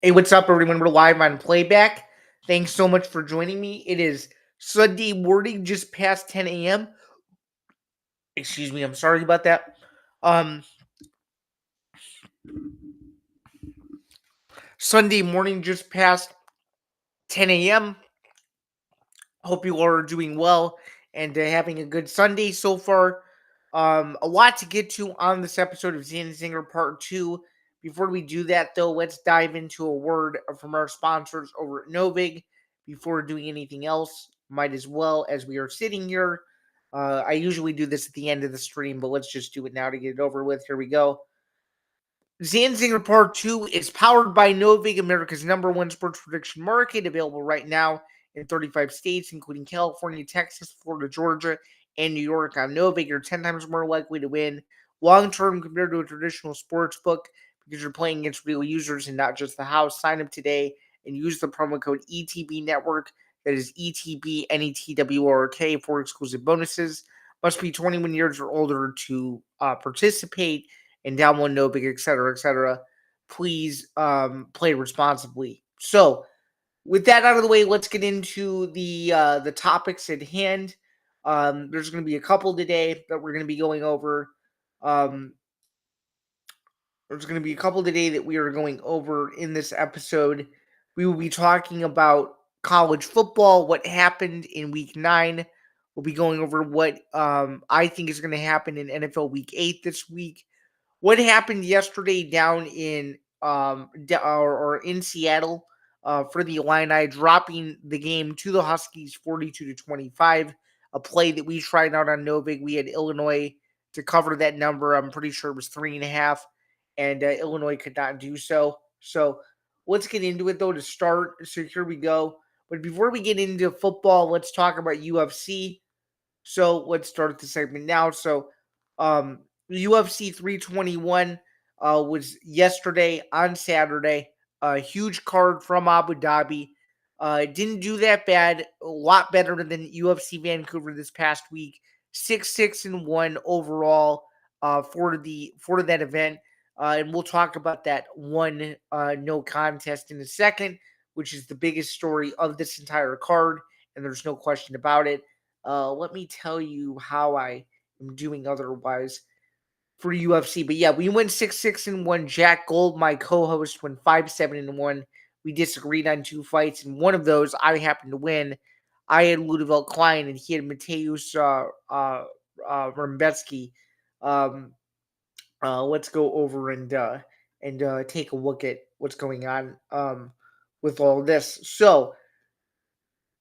Hey, what's up, everyone? We're live on playback. Thanks so much for joining me. It is Sunday morning, just past 10 a.m. Excuse me, I'm sorry about that. Um, Sunday morning, just past 10 a.m. Hope you all are doing well and having a good Sunday so far. A lot to get to on this episode of Zain Zinger Part 2. Before we do that, though, let's dive into a word from our sponsors over at Novig. Before doing anything else, might as well, as we are sitting here. I usually do this at the end of the stream, but let's just do it now to get it over with. Here we go. Zanzinger Part 2 is powered by Novig, America's #1 sports prediction market, available right now in 35 states, including California, Texas, Florida, Georgia, and New York. On Novig, you're 10 times more likely to win long term compared to a traditional sports book because you're playing against real users and not just the house. Sign up today and use the promo code ETB Network. That is ETB NETWORK for exclusive bonuses. Must be 21 years or older to participate and download Novik, etc., etc. Please play responsibly. So, with that out of the way, let's get into the topics at hand. There's going to be a couple today that we're going to be going over. Um, there's going to be a couple today that we are going over in this episode. We will be talking about college football, what happened in Week 9. We'll be going over what I think is going to happen in NFL Week 8 this week. What happened yesterday down in or in Seattle for the Illini, dropping the game to the Huskies 42-25, a play that we tried out on Novig. We had Illinois to cover that number. I'm pretty sure it was 3.5, and Illinois could not do so. So let's get into it though to start. So here we go. But before we get into football, let's talk about UFC. So let's start the segment now. So UFC 321 was yesterday on Saturday. A huge card from Abu Dhabi. Didn't do that bad. A lot better than UFC Vancouver this past week. 6-6-1 overall for that event. And we'll talk about that one no contest in a second, which is the biggest story of this entire card, and there's no question about it. Let me tell you how I am doing otherwise for UFC. But yeah, we went 6-6-1. Jack Gold, my co-host, went 5-7-1. We disagreed on 2 fights, and one of those I happened to win. I had Ludovit Klein, and he had Mateusz Rembetsky. Um, let's go over and take a look at what's going on with all this. So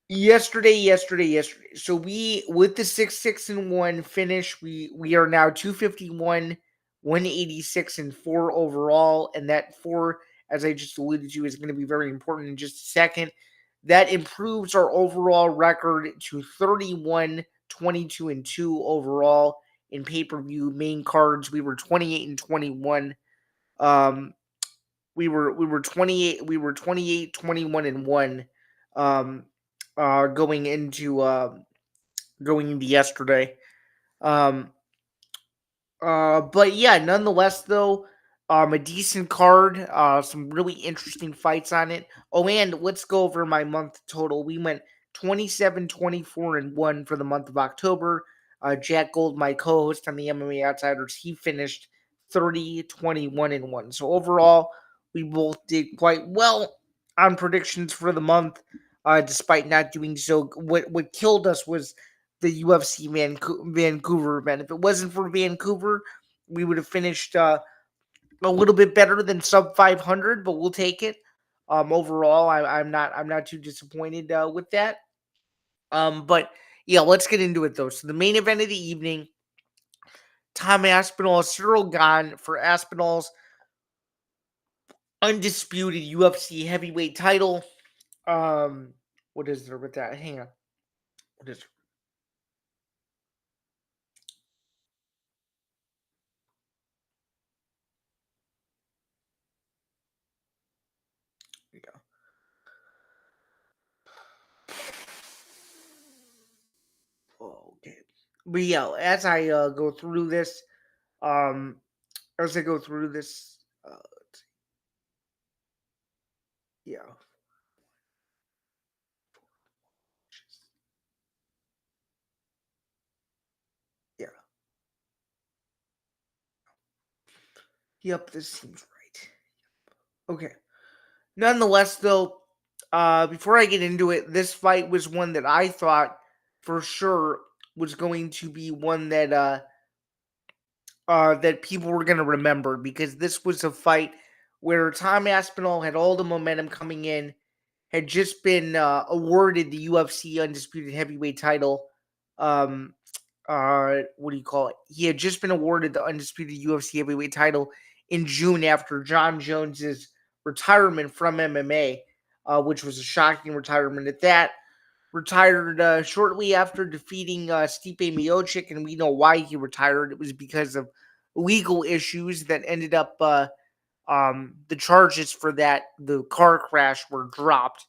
yesterday. So we with the 6-6-1 finish, we are now 251, 186-4 overall, and that four, as I just alluded to, is going to be very important in just a second. That improves our overall record to 31, 22-2 overall in pay-per-view main cards. We were 28-21. Um, we were 28, 21-1. Um, going into yesterday. Um, but yeah, nonetheless, though, a decent card. Some really interesting fights on it. Oh, and let's go over my month total. We went 27, 24-1 for the month of October. Jack Gold, my co-host on the MMA Outsiders, he finished 30, 21-1. So overall, we both did quite well on predictions for the month, despite not doing so. What killed us was the UFC Vancouver event. If it wasn't for Vancouver, we would have finished a little bit better than sub 500, but we'll take it. Overall, I'm not too disappointed with that. But yeah, let's get into it though. So the main event of the evening, Tom Aspinall, Cyril Gane for Aspinall's undisputed UFC heavyweight title. Um, what is there with that? Hang on. What is there? Okay. But yeah, as I go through this, um, as I go through this, Yeah. Yeah. Yep, this seems right. Okay. Nonetheless, though, before I get into it, this fight was one that I thought for sure was going to be one that people were going to remember, because this was a fight where Tom Aspinall had all the momentum coming in, had just been awarded the UFC undisputed heavyweight title. Um, what do you call it? He had just been awarded the undisputed UFC heavyweight title in June after John Jones's retirement from MMA, which was a shocking retirement at that. Retired shortly after defeating Stipe Miocic, and we know why he retired. It was because of legal issues that ended up the charges for the car crash were dropped,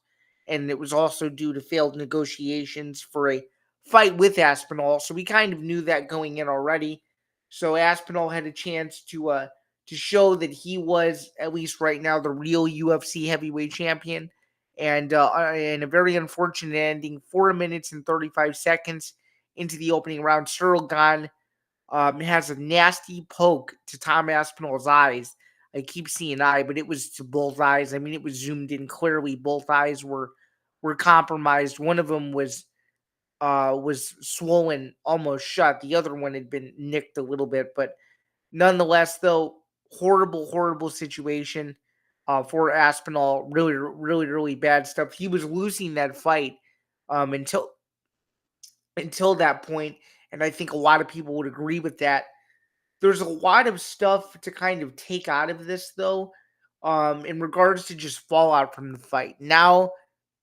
and it was also due to failed negotiations for a fight with Aspinall. So we kind of knew that going in already. So Aspinall had a chance to show that he was, at least right now, the real UFC heavyweight champion. And a very unfortunate ending, 4 minutes and 35 seconds into the opening round. Cyril Gahn has a nasty poke to Tom Aspinall's eyes. I keep seeing eye, but it was to both eyes. I mean, it was zoomed in clearly. Both eyes were compromised. One of them was swollen almost shut. The other one had been nicked a little bit, but nonetheless, though, horrible situation for Aspinall. Really bad stuff. He was losing that fight until that point, and I think a lot of people would agree with that. There's a lot of stuff to kind of take out of this, though, in regards to just fallout from the fight. Now,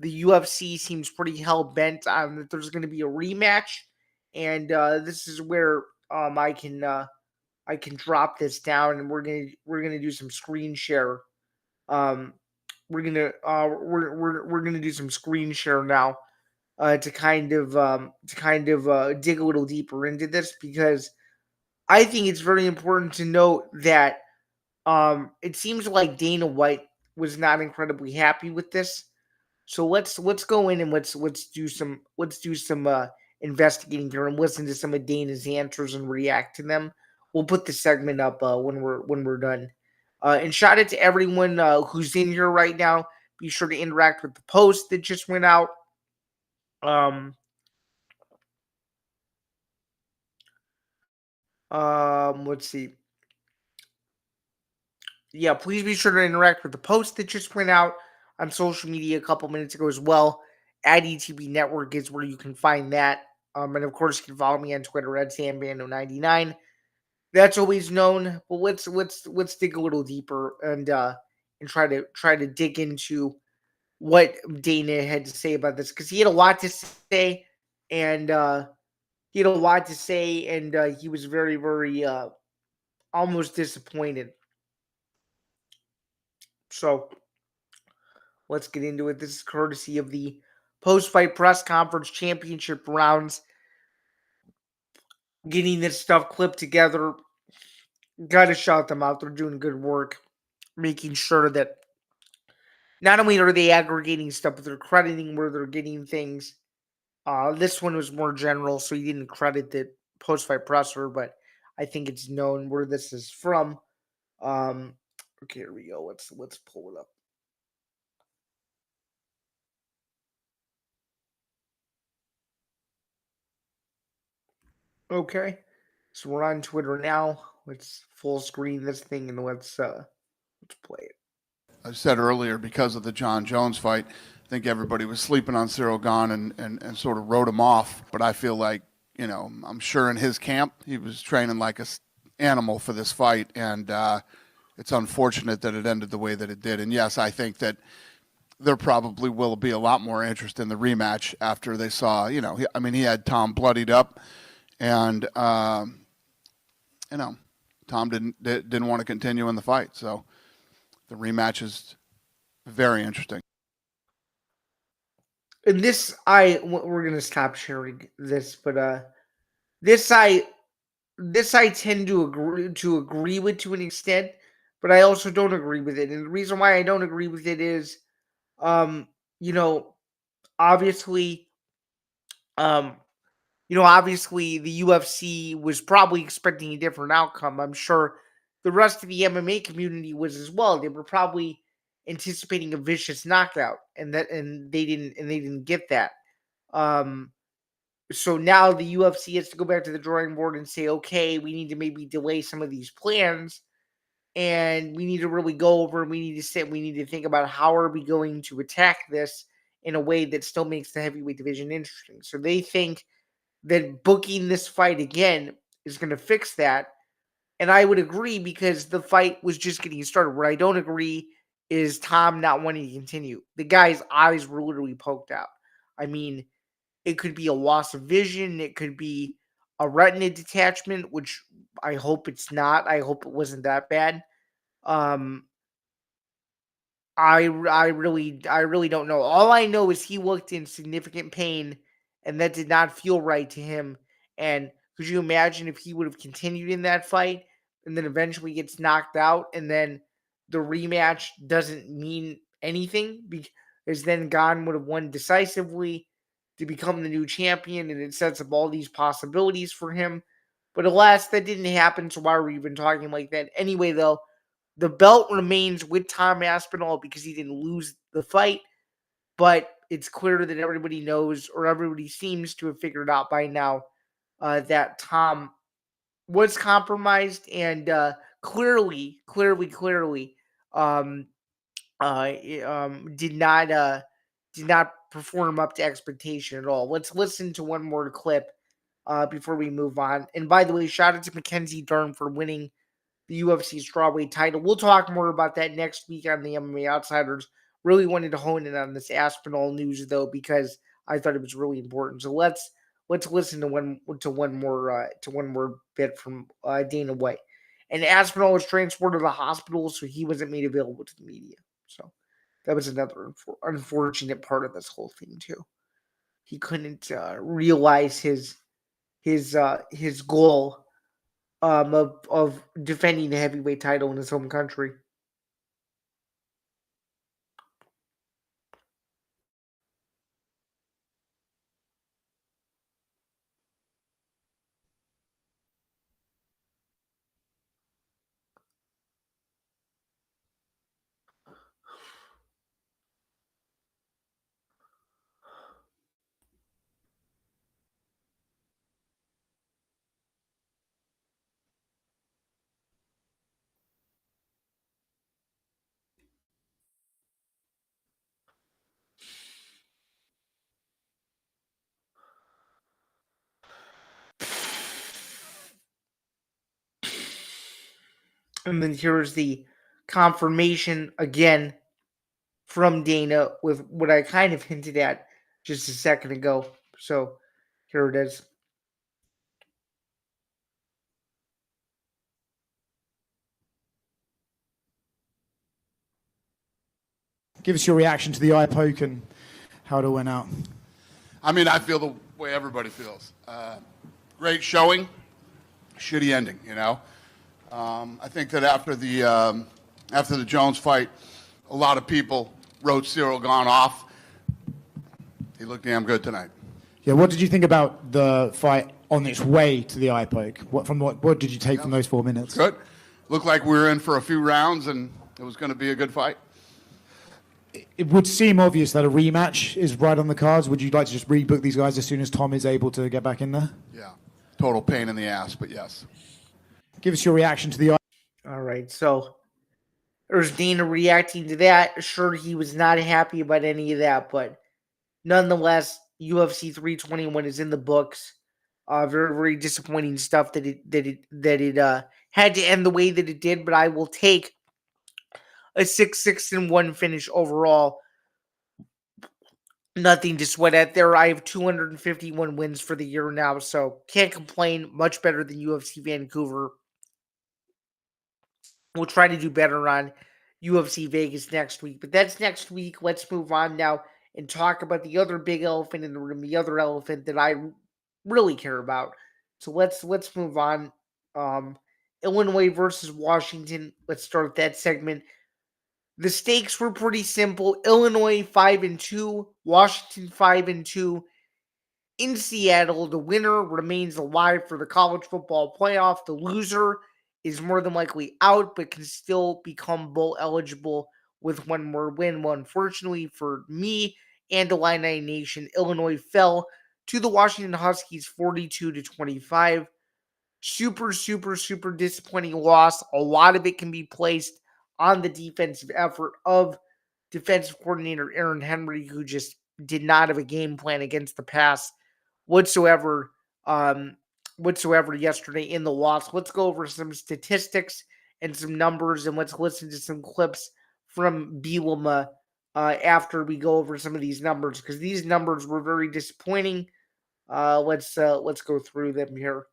the UFC seems pretty hell bent on that there's going to be a rematch, and this is where I can drop this down, and we're gonna do some screen share. Um, we're gonna do some screen share now to kind of dig a little deeper into this, because I think it's very important to note that it seems like Dana White was not incredibly happy with this. So let's go in and let's do some investigating here and listen to some of Dana's answers and react to them. We'll put the segment up when we're done. And shout out to everyone who's in here right now. Be sure to interact with the post that just went out. Um, let's see. Yeah, please be sure to interact with the post that just went out on social media a couple minutes ago as well. At ETB Network is where you can find that. And of course, you can follow me on Twitter at SamBando99. That's always known. But let's dig a little deeper and try to dig into what Dana had to say about this, because he had a lot to say, and he was very almost disappointed. So let's get into it. This is courtesy of the post-fight press conference championship rounds. Getting this stuff clipped together. Gotta shout them out. They're doing good work. Making sure that not only are they aggregating stuff, but they're crediting where they're getting things. This one was more general, so he didn't credit the post-fight presser, but I think it's known where this is from. Um, okay, here we go. Let's pull it up. Okay, so we're on Twitter now. Let's full screen this thing and let's play it. I said earlier, because of the John Jones fight, I think everybody was sleeping on Cyril Gahn and sort of wrote him off. But I feel like, I'm sure in his camp, he was training like an animal for this fight. And it's unfortunate that it ended the way that it did. And yes, I think that there probably will be a lot more interest in the rematch after they saw, he had Tom bloodied up. And, Tom didn't want to continue in the fight. So the rematch is very interesting. And we're gonna stop sharing this, but this I tend to agree with to an extent, but I also don't agree with it. And the reason why I don't agree with it is Um, you know, obviously, um, obviously the UFC was probably expecting a different outcome. I'm sure the rest of the MMA community was as well. They were probably anticipating a vicious knockout, and they didn't get that. Um, so now the UFC has to go back to the drawing board and say, okay, we need to maybe delay some of these plans, and we need to really go over. We need to sit. We need to think about how are we going to attack this in a way that still makes the heavyweight division interesting. So they think that booking this fight again is going to fix that. And I would agree because the fight was just getting started. Where I don't agree is Tom not wanting to continue. The guy's eyes were literally poked out. I mean, it could be a loss of vision. It could be a retina detachment, which I hope it's not. I hope it wasn't that bad. Um, I really don't know. All I know is he looked in significant pain, and that did not feel right to him. And could you imagine if he would have continued in that fight and then eventually gets knocked out, and then the rematch doesn't mean anything because then Gon would have won decisively to become the new champion, and it sets up all these possibilities for him. But alas, that didn't happen. So why are we even talking like that? Anyway, though, the belt remains with Tom Aspinall because he didn't lose the fight, but it's clear that everybody knows, or everybody seems to have figured out by now, that Tom was compromised and clearly, um, did not perform up to expectation at all. Let's listen to one more clip before we move on. And by the way, shout out to Mackenzie Dern for winning the UFC strawweight title. We'll talk more about that next week on the MMA Outsiders. Really wanted to hone in on this Aspinall news though because I thought it was really important. So let's listen to one more bit from Dana White. And Aspinall was transported to the hospital, so he wasn't made available to the media. So that was another unfortunate part of this whole thing too. He couldn't realize his goal of defending the heavyweight title in his home country. And then here's the confirmation again from Dana with what I kind of hinted at just a second ago. So here it is. Give us your reaction to the eye poke and how it all went out. I mean, I feel the way everybody feels. Great showing, shitty ending. I think that after the Jones fight, a lot of people wrote Cyril Gane off. He looked damn good tonight. Yeah, what did you think about the fight on its way to the eye poke? What did you take from those 4 minutes? Good. Looked like we were in for a few rounds, and it was going to be a good fight. It would seem obvious that a rematch is right on the cards. Would you like to just rebook these guys as soon as Tom is able to get back in there? Yeah. Total pain in the ass, but yes. Give us your reaction to the eye. All right, so there's Dana reacting to that. Sure, he was not happy about any of that, but nonetheless, UFC 321 is in the books. Very, very disappointing stuff that it had to end the way that it did, but I will take a 6-1 finish overall. Nothing to sweat at there. I have 251 wins for the year now, so can't complain. Much better than UFC Vancouver. We'll try to do better on UFC Vegas next week, but that's next week. Let's move on now and talk about the other big elephant in the room, the other elephant that I really care about. So let's move on. Illinois versus Washington. Let's start that segment. The stakes were pretty simple. Illinois 5-2, Washington 5-2. In Seattle, the winner remains alive for the college football playoff. The loser is more than likely out, but can still become bowl eligible with one more win. Well, unfortunately for me and Illini Nation, Illinois fell to the Washington Huskies 42-25. Super, super, super disappointing loss. A lot of it can be placed on the defensive effort of defensive coordinator Aaron Henry, who just did not have a game plan against the pass whatsoever um whatsoever yesterday in the loss. Let's go over some statistics and some numbers, and let's listen to some clips from Bielema after we go over some of these numbers, because these numbers were very disappointing. Let's go through them here.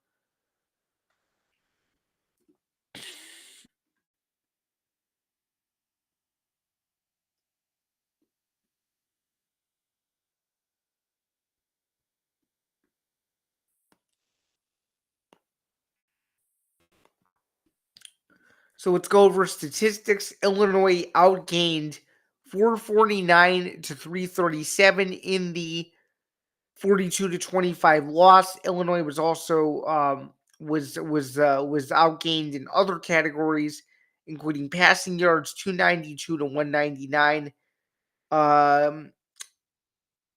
So let's go over statistics. Illinois outgained 449 to 337 in the 42-25 loss. Illinois was also was outgained in other categories, including passing yards 292 to 199. Um,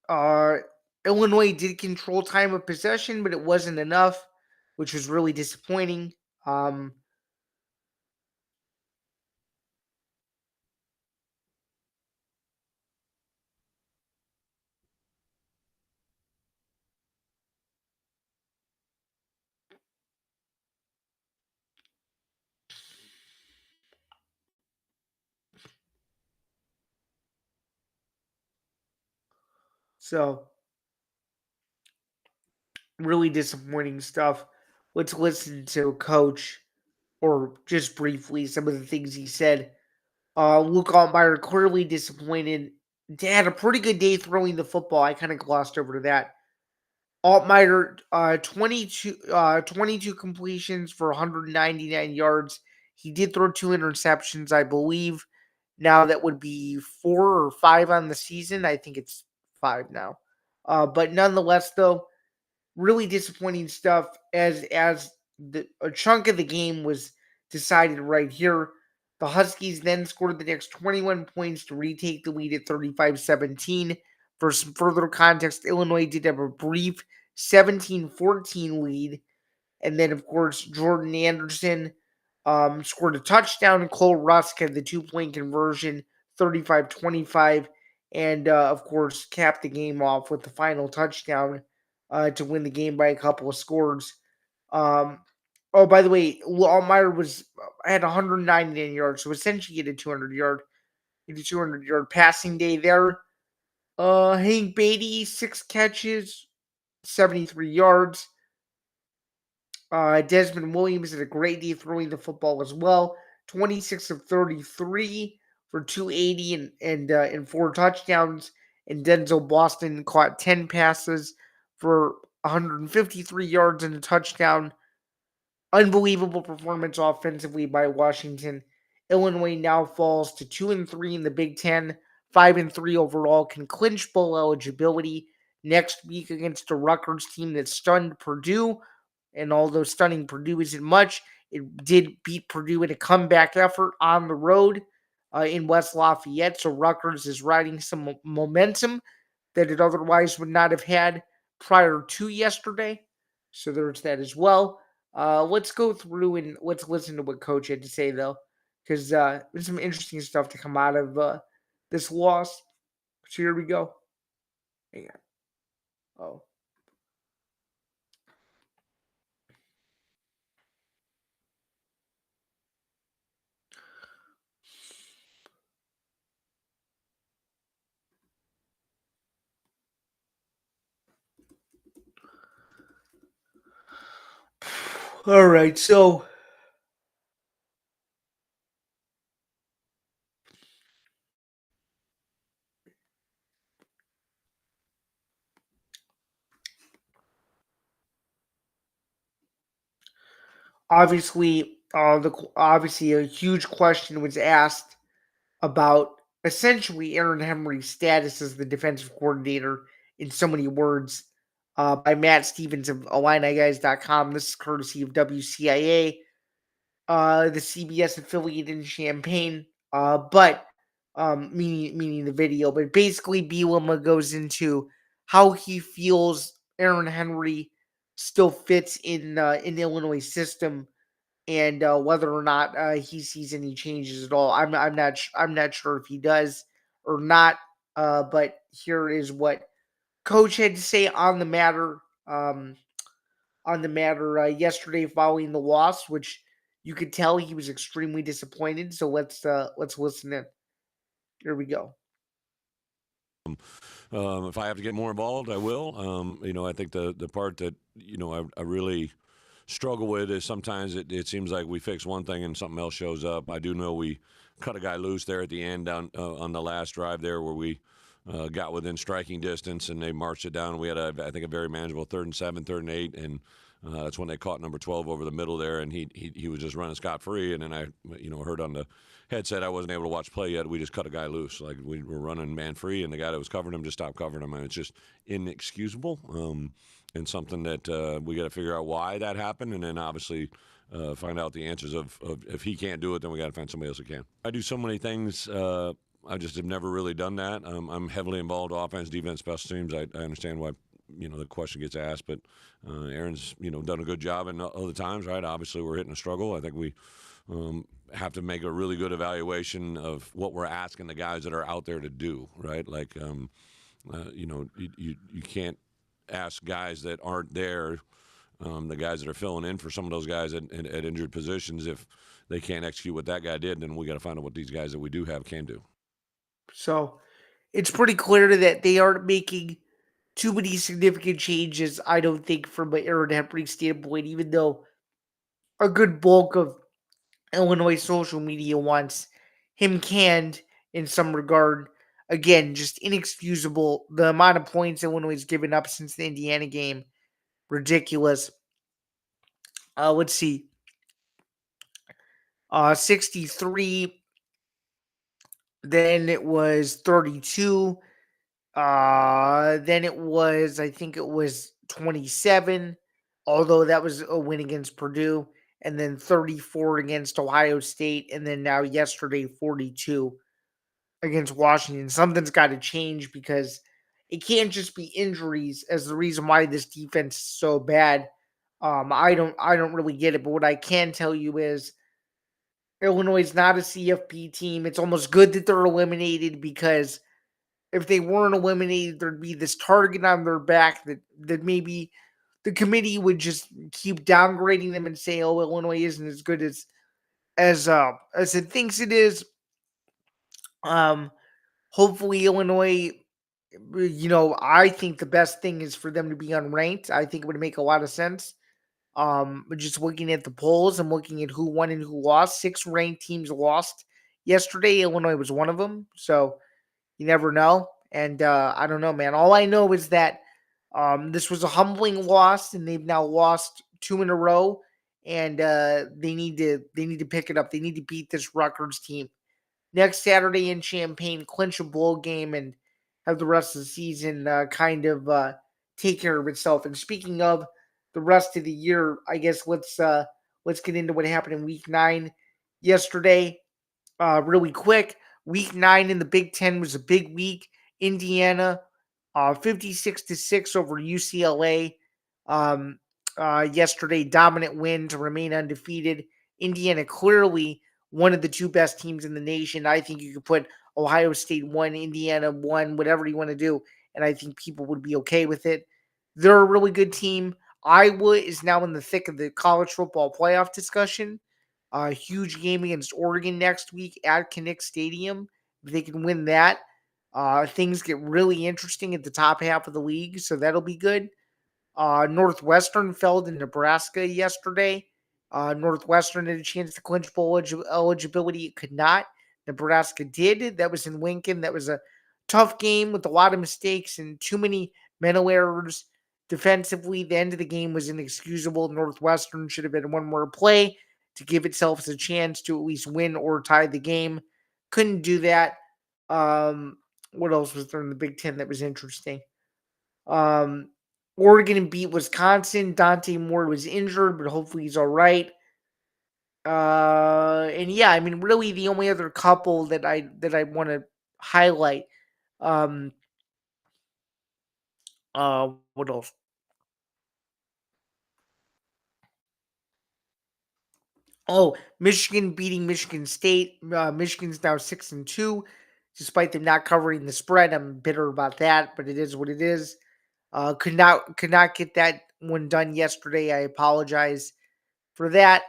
uh, Illinois did control time of possession, but it wasn't enough, which was really disappointing. Um, so really disappointing stuff. Let's listen to Coach, or just briefly, some of the things he said. Luke Altmaier clearly disappointed. They had a pretty good day throwing the football. I kind of glossed over to that. Altmaier, 22 completions for 199 yards. He did throw 2 interceptions, I believe. Now that would be 4 or 5 on the season. I think it's 5 now. But nonetheless, though, really disappointing stuff, as a chunk of the game was decided right here. The Huskies then scored the next 21 points to retake the lead at 35-17. For some further context, Illinois did have a brief 17-14 lead, and then, of course, Jordan Anderson scored a touchdown, and Cole Rusk had the 2-point conversion, 35-25, and, of course, capped the game off with the final touchdown to win the game by a couple of scores. Um, oh, by the way, Altmaier had 199 yards, so essentially he had a 200 yard passing day there. Hank Beatty, 6 catches, 73 yards. Desmond Williams had a great day throwing the football as well. 26 of 33 for 280 and 4 touchdowns. And Denzel Boston caught 10 passes for 153 yards and a touchdown. Unbelievable performance offensively by Washington. Illinois now falls to 2-3 in the Big Ten, 5-3 overall, can clinch bowl eligibility next week against a Rutgers team that stunned Purdue. And although stunning Purdue isn't much, it did beat Purdue in a comeback effort on the road in West Lafayette. So Rutgers is riding some momentum that it otherwise would not have had prior to yesterday. So there's that as well. Let's go through and let's listen to what Coach had to say, though, because there's some interesting stuff to come out of this loss. So here we go. Hang on. Oh. All right, so obviously, obviously a huge question was asked about essentially Aaron Henry's status as the defensive coordinator in so many words by Matt Stevens of IlliniGuys.com. This is courtesy of WCIA, the CBS affiliate in Champaign, but meaning the video. But basically, Bielema goes into how he feels Aaron Henry still fits in the Illinois system, and whether or not he sees any changes at all. I'm not sure if he does or not. But here is what Coach had to say on the matter. Yesterday following the loss, which you could tell he was extremely disappointed. So let's listen in. Here we go. If I have to get more involved, I will. I think the part that I really struggle with is sometimes it seems like we fix one thing and something else shows up. I do know we cut a guy loose there at the end down on the last drive there where we got within striking distance and they marched it down. We had I think a very manageable 3rd and 7, 3rd and 8, and that's when they caught number 12 over the middle there, and he was just running scot free. And then I heard on the headset I wasn't able to watch play yet. We just cut a guy loose, like we were running man free, and the guy that was covering him just stopped covering him. I mean, it's just inexcusable, and something that we got to figure out why that happened, and then obviously find out the answers of if he can't do it, then we got to find somebody else who can. I do so many things. I just have never really done that. I'm heavily involved in offense, defense, special teams. I understand why the question gets asked, but Aaron's done a good job in other times, right? Obviously, we're hitting a struggle. I think we have to make a really good evaluation of what we're asking the guys that are out there to do, right? Like, you can't ask guys that aren't there, the guys that are filling in for some of those guys at injured positions, if they can't execute what that guy did, then we got to find out what these guys that we do have can do. So it's pretty clear that they aren't making too many significant changes, I don't think, from an Aaron Henry standpoint, even though a good bulk of Illinois social media wants him canned in some regard. Again, just inexcusable. The amount of points Illinois has given up since the Indiana game, ridiculous. Let's see. 63. Then it was 32. Then I think it was 27, although that was a win against Purdue, and then 34 against Ohio State, and then now yesterday 42 against Washington. Something's got to change because it can't just be injuries as the reason why this defense is so bad. I don't really get it, but what I can tell you is Illinois is not a CFP team. It's almost good that they're eliminated because if they weren't eliminated, there'd be this target on their back that maybe the committee would just keep downgrading them and say, "Oh, Illinois isn't as good as it thinks it is." Hopefully, Illinois. I think the best thing is for them to be unranked. I think it would make a lot of sense. But just looking at the polls and looking at who won and who lost, 6 ranked teams lost yesterday. Illinois was one of them. So you never know. And I don't know, man. All I know is that this was a humbling loss, and they've now lost 2 in a row. And they need to pick it up. They need to beat this Rutgers team next Saturday in Champaign, clinch a bowl game, and have the rest of the season take care of itself. And speaking of the rest of the year, I guess let's get into what happened in Week 9 yesterday. Really quick. Week 9 in the Big Ten was a big week. Indiana, 56-6 over UCLA. Yesterday, dominant win to remain undefeated. Indiana clearly one of the 2 best teams in the nation. I think you could put Ohio State 1, Indiana 1, whatever you want to do, and I think people would be okay with it. They're a really good team. Iowa is now in the thick of the college football playoff discussion. A huge game against Oregon next week at Kinnick Stadium. If they can win that, things get really interesting at the top half of the league, so that'll be good. Northwestern fell to Nebraska yesterday. Northwestern had a chance to clinch bowl eligibility. It could not. Nebraska did. That was in Lincoln. That was a tough game with a lot of mistakes and too many mental errors defensively. The end of the game was inexcusable. Northwestern should have had one more play to give itself a chance to at least win or tie the game. Couldn't do that. What else was there in the Big Ten that was interesting? Um, Oregon beat Wisconsin. Dante Moore was injured, but hopefully he's all right. And yeah, I mean, really, the only other couple that I want to highlight. Um, what else? Oh, Michigan beating Michigan State. Michigan's now 6-2, despite them not covering the spread. I'm bitter about that, but it is what it is. Could not get that one done yesterday. I apologize for that.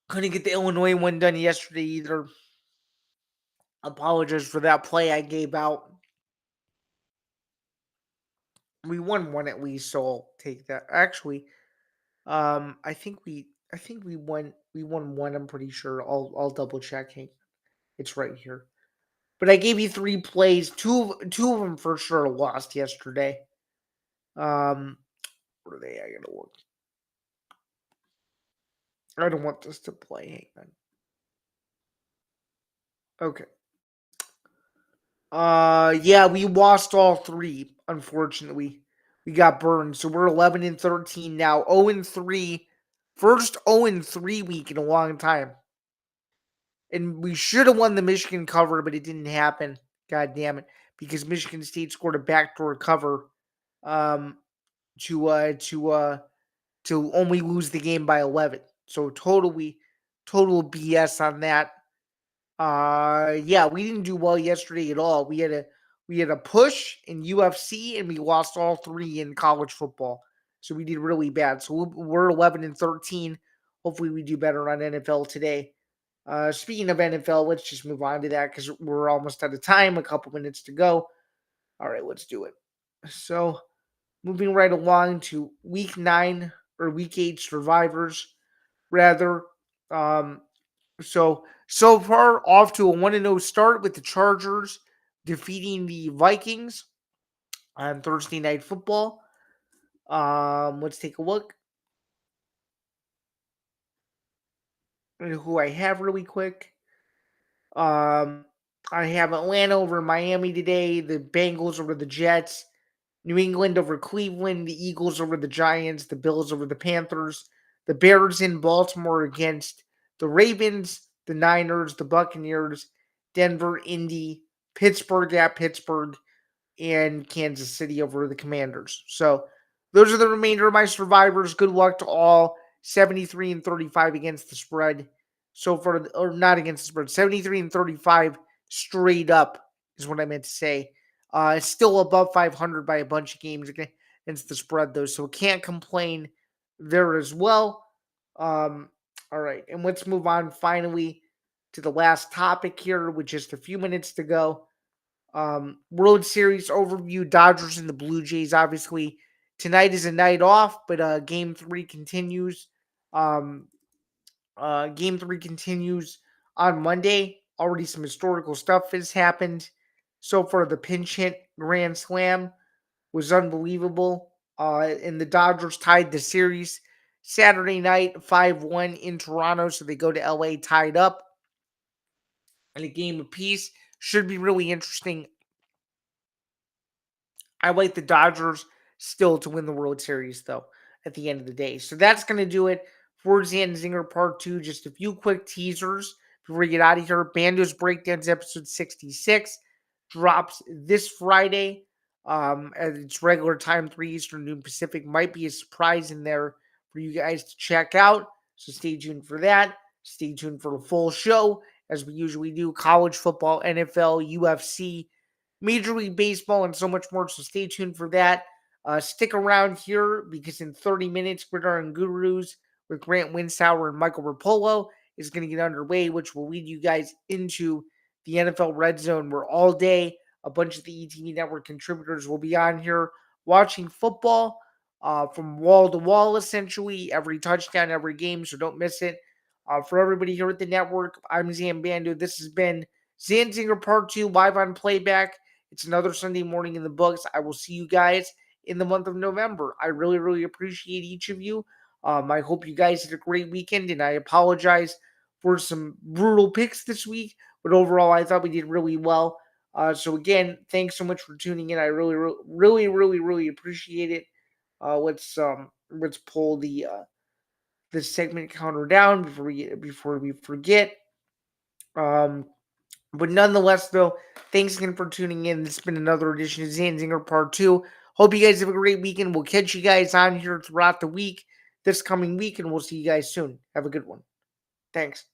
Couldn't get the Illinois one done yesterday either. Apologize for that play I gave out. We won one at least, so I'll take that. Actually, I think we won one. I'm pretty sure. I'll double check. Hey, it's right here. But I gave you three plays. Two of them for sure lost yesterday. What are they? I gotta look. I don't want this to play. Hang on. Okay. Yeah, we lost all three. Unfortunately, we got burned. So we're 11-13 now. 0-3. First 0-3 week in a long time. And we should have won the Michigan cover, but it didn't happen. God damn it! Because Michigan State scored a backdoor cover, um, to only lose the game by 11. So total BS on that. Yeah, we didn't do well yesterday at all. We had a push in UFC and we lost all three in college football. So we did really bad. So we're 11-13. Hopefully we do better on NFL today. Speaking of NFL, let's just move on to that because we're almost out of time. A couple minutes to go. All right, let's do it. So moving right along to week 9 or week 8 survivors, rather. Um, so far off to a 1-0 start with the Chargers defeating the Vikings on Thursday Night Football. Let's take a look at who I have really quick. Um, I have Atlanta over Miami today, the Bengals over the Jets, New England over Cleveland, the Eagles over the Giants, the Bills over the Panthers, the Bears in Baltimore against the Ravens, the Niners, the Buccaneers, Denver, Indy, Pittsburgh at Pittsburgh, and Kansas City over the Commanders. So those are the remainder of my survivors. Good luck to all. 73-35 against the spread. So far, or not against the spread, 73-35 straight up is what I meant to say. Still above 500 by a bunch of games against the spread, though. So can't complain there as well. All right. And let's move on finally to the last topic here with just a few minutes to go. World Series overview, Dodgers and the Blue Jays. Obviously, tonight is a night off, but Game 3 continues. Um, Game 3 continues on Monday. Already some historical stuff has happened. So far, the pinch hit grand slam was unbelievable. And the Dodgers tied the series Saturday night 5-1 in Toronto. So they go to LA tied up in a game apiece. Should be really interesting. I like the Dodgers still to win the World Series, though, at the end of the day. So that's going to do it for Zain Zinger Part 2. Just a few quick teasers before we get out of here. Bando's Breakdowns episode 66 drops this Friday at its regular time, 3 Eastern, noon Pacific. Might be a surprise in there for you guys to check out. So stay tuned for that. Stay tuned for the full show, as we usually do. College football, NFL, UFC, Major League Baseball, and so much more. So stay tuned for that. Stick around here because in 30 minutes, Gridiron Gurus with Grant Winsauer and Michael Rapolo is going to get underway, which will lead you guys into the NFL Red Zone, where all day a bunch of the ETV Network contributors will be on here watching football from wall to wall, essentially, every touchdown, every game. So don't miss it. For everybody here at the network, I'm Zan Bando. This has been Zan Zinger Part 2 live on playback. It's another Sunday morning in the books. I will see you guys in the month of November. I really, really appreciate each of you. I hope you guys had a great weekend, and I apologize for some brutal picks this week. But overall, I thought we did really well. So again, thanks so much for tuning in. I really appreciate it. Let's pull the segment counter down before we forget. But nonetheless, though, thanks again for tuning in. This has been another edition of Zain Zinger Part 2. Hope you guys have a great weekend. We'll catch you guys on here throughout the week, this coming week, and we'll see you guys soon. Have a good one. Thanks.